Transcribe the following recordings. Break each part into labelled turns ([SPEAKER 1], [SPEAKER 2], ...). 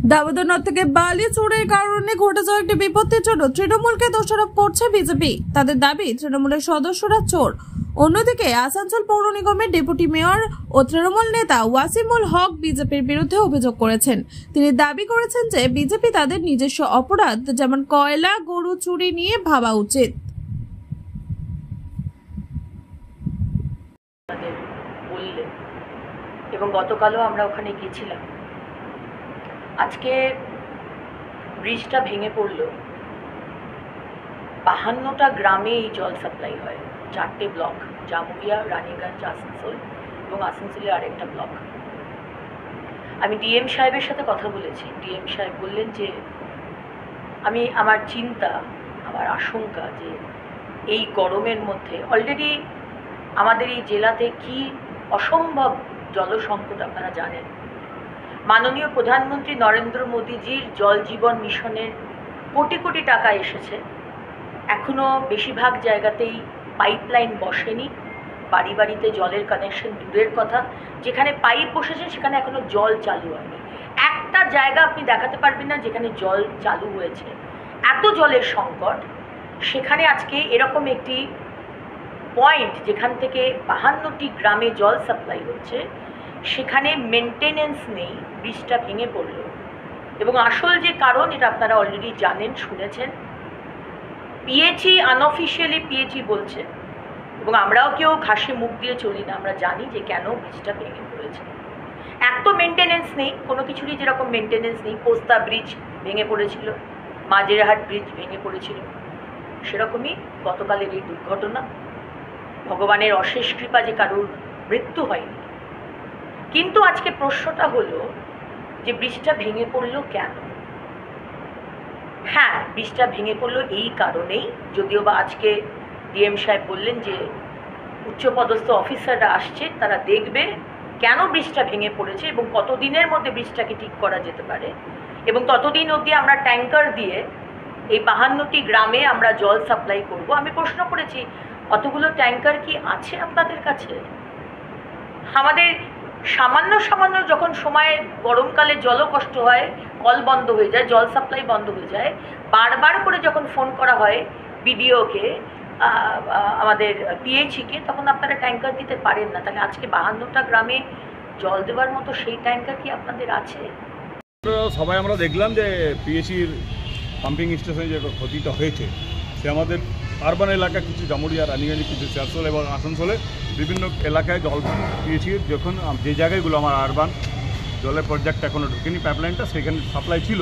[SPEAKER 1] দামোদর থেকে বালি চুরির কারণে ঘটে যাওয়া একটি বিপত্তির জন্য তৃণমূলকে দোষারোপ করছে বিজেপি। তাদের দাবি তৃণমূলের সদস্যরা চোর। অন্যদিকে আসানসোল পৌর নিগমের ডেপুটি মেয়র ও তৃণমূল নেতা ওয়াসিমুল হক বিজেপির বিরুদ্ধে অভিযোগ করেছেন। তিনি দাবি করেছেন যে বিজেপি তাদের নিজস্ব অপরাধ যেমন কয়লা গরু চুরি নিয়ে ভাবা উচিত।
[SPEAKER 2] এবং গতকালও আমরা ওখানে গিয়েছিলাম। আজকে ব্রিজটা ভেঙে পড়লো। 52টা গ্রামে এই জল সাপ্লাই হয়, 4টে ব্লক, জামুরিয়া, রানীগঞ্জ, আসানসোল এবং আসানসোলের আরেকটা ব্লক। আমি ডিএম সাহেবের সাথে কথা বলেছি। ডিএম সাহেব বললেন যে আমার চিন্তা, আমার আশঙ্কা যে এই গরমের মধ্যে অলরেডি আমাদের এই জেলাতে কি অসম্ভব জলসংকট আপনারা জানেন। মাননীয় প্রধানমন্ত্রী নরেন্দ্র মোদীজির জল জীবন মিশনের কোটি কোটি টাকা এসেছে, এখনও বেশিরভাগ জায়গাতেই পাইপলাইন বসেনি। বাড়ি বাড়িতে জলের কানেকশন দূরের কথা, যেখানে পাইপ বসেছে সেখানে এখনও জল চালু হয়নি। একটা জায়গা আপনি দেখাতে পারবেন না যেখানে জল চালু হয়েছে। এত জলের সংকট, সেখানে আজকে এরকম একটি পয়েন্ট যেখান থেকে 52টি গ্রামে জল সাপ্লাই হচ্ছে, সেখানে মেনটেনেন্স নেই, ব্রিজটা ভেঙে পড়ল। এবং আসল যে কারণ, এটা আপনারা অলরেডি জানেন, শুনেছেন। পিএইচই আনঅফিশিয়ালি পিএইচই বলছে, এবং আমরাও কেউ ঘাসে মুখ দিয়ে চলি না, আমরা জানি যে কেন ব্রিজটা ভেঙে পড়েছে। এত মেনটেনেন্স নেই, কোনো কিছুরই যেরকম মেনটেনেন্স নেই। পোস্তা ব্রিজ ভেঙে পড়েছিল, মাঝেরহাট ব্রিজ ভেঙে পড়েছিল, সেরকমই গতকালের এই দুর্ঘটনা। ভগবানের অশেষ কৃপা যে কারোর মৃত্যু হয়নি। কিন্তু আজকে প্রশ্নটা হলো যে ব্রিজটা ভেঙে পড়লো কেন? হ্যাঁ, ব্রিজটা ভেঙে পড়লো এই কারণেই, যদিও বা আজকে ডিএম সাহেব বললেন যে উচ্চপদস্থ অফিসাররা আসছে, তারা দেখবে কেন ব্রিজটা ভেঙে পড়েছে এবং কতদিনের মধ্যে ব্রিজটাকে ঠিক করা যেতে পারে। এবং ততদিন অবধি আমরা ট্যাঙ্কার দিয়ে এই 52টি গ্রামে আমরা জল সাপ্লাই করব। আমি প্রশ্ন করেছি, অতগুলো ট্যাঙ্কার কি আছে আপনাদের কাছে? আমাদের সামান্য সামান্য যখন সময় গরমকালে জলও কষ্ট হয়, কল বন্ধ হয়ে যায়, জল সাপ্লাই বন্ধ হয়ে যায়, বারবার করে যখন ফোন করা হয় বিডিওকে, আমাদের পিএইচিকে, তখন আপনারা ট্যাঙ্কার দিতে পারেন না। তাহলে আজকে 52টা গ্রামে জল দেওয়ার মতো সেই ট্যাঙ্কার কি আপনাদের আছে?
[SPEAKER 3] সবাই আমরা দেখলাম যে পিএইচির পাম্পিং স্টেশনে যে ক্ষতিটা হয়েছে, সে আমাদের আরবান এলাকা, কিছু জামুরিয়া, রানীগঞ্জ, কিছু আসানসোল এবং আসানসোলে বিভিন্ন এলাকায় জল পিএইচির যখন যে জায়গাগুলো আমার আরবান জলের প্রজেক্ট এখনও ঢুকেনি, পাইপলাইনটা সেখানে সাপ্লাই ছিল,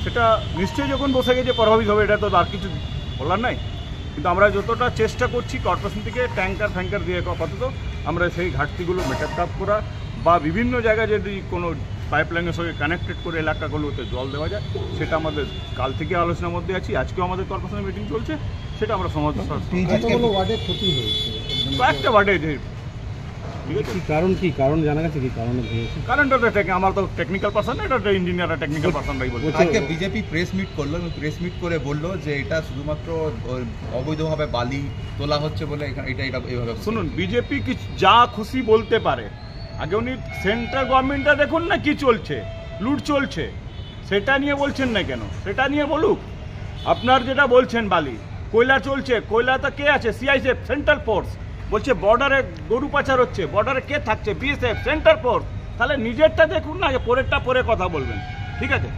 [SPEAKER 3] সেটা নিশ্চয়ই যখন বসে গেছে প্রভাবিত হবে, এটা তো আর কিছু বলার নাই। কিন্তু আমরা যতটা চেষ্টা করছি কর্পোরেশন থেকে ট্যাঙ্কার ফ্যাঙ্কার দিয়ে আপাতত আমরা সেই ঘাটতিগুলো মেটাপ করা, বা বিভিন্ন জায়গায় যদি কোনো পাইপলাইনের সঙ্গে কানেক্টেড করে এলাকাগুলোতে জল দেওয়া যায়, সেটা আমাদের কাল থেকে আলোচনার মধ্যে আছি। আজকেও আমাদের কর্পোরেশনের মিটিং চলছে, সেটা আমরা সমাধান। কয়েকটা ওয়ার্ডে
[SPEAKER 4] কারণ জানা গেছে কি কারণে
[SPEAKER 3] কারণটা আমার তো টেকনিক্যাল পার্সন, এটা টেকনিক্যাল পার্সনরাই বলছে।
[SPEAKER 5] আজকে বিজেপি প্রেস মিট করলো এবং প্রেস মিট করে বললো যে এটা শুধুমাত্র অবৈধভাবে বালি তোলা হচ্ছে বলে এটা এইভাবে।
[SPEAKER 3] শুনুন, বিজেপি কি যা খুশি বলতে পারে। আগে উনি সেন্ট্রাল গভর্নমেন্টটা দেখুন না কি চলছে, লুট চলছে, সেটা নিয়ে বলছেন না কেন? সেটা নিয়ে বলুক। আপনার যেটা বলছেন বালি কয়লা চলছে, কয়লাতে কে আছে? CISF, central force. বলছে বর্ডারে গরু পাচার হচ্ছে, বর্ডারে কে থাকছে? BSF, central force. তাহলে নিজেরটা দেখুন না, পরেরটা পরে কথা বলবেন, ঠিক আছে?